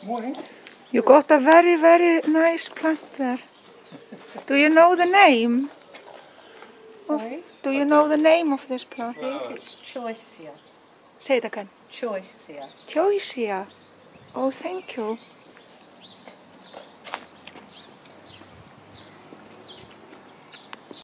Morning. You got a very, very nice plant there. Do you know the name? Sorry? Do you know the name of this plant? I think it's Choicea. Say it again. Choicea. Choicea. Oh, thank you.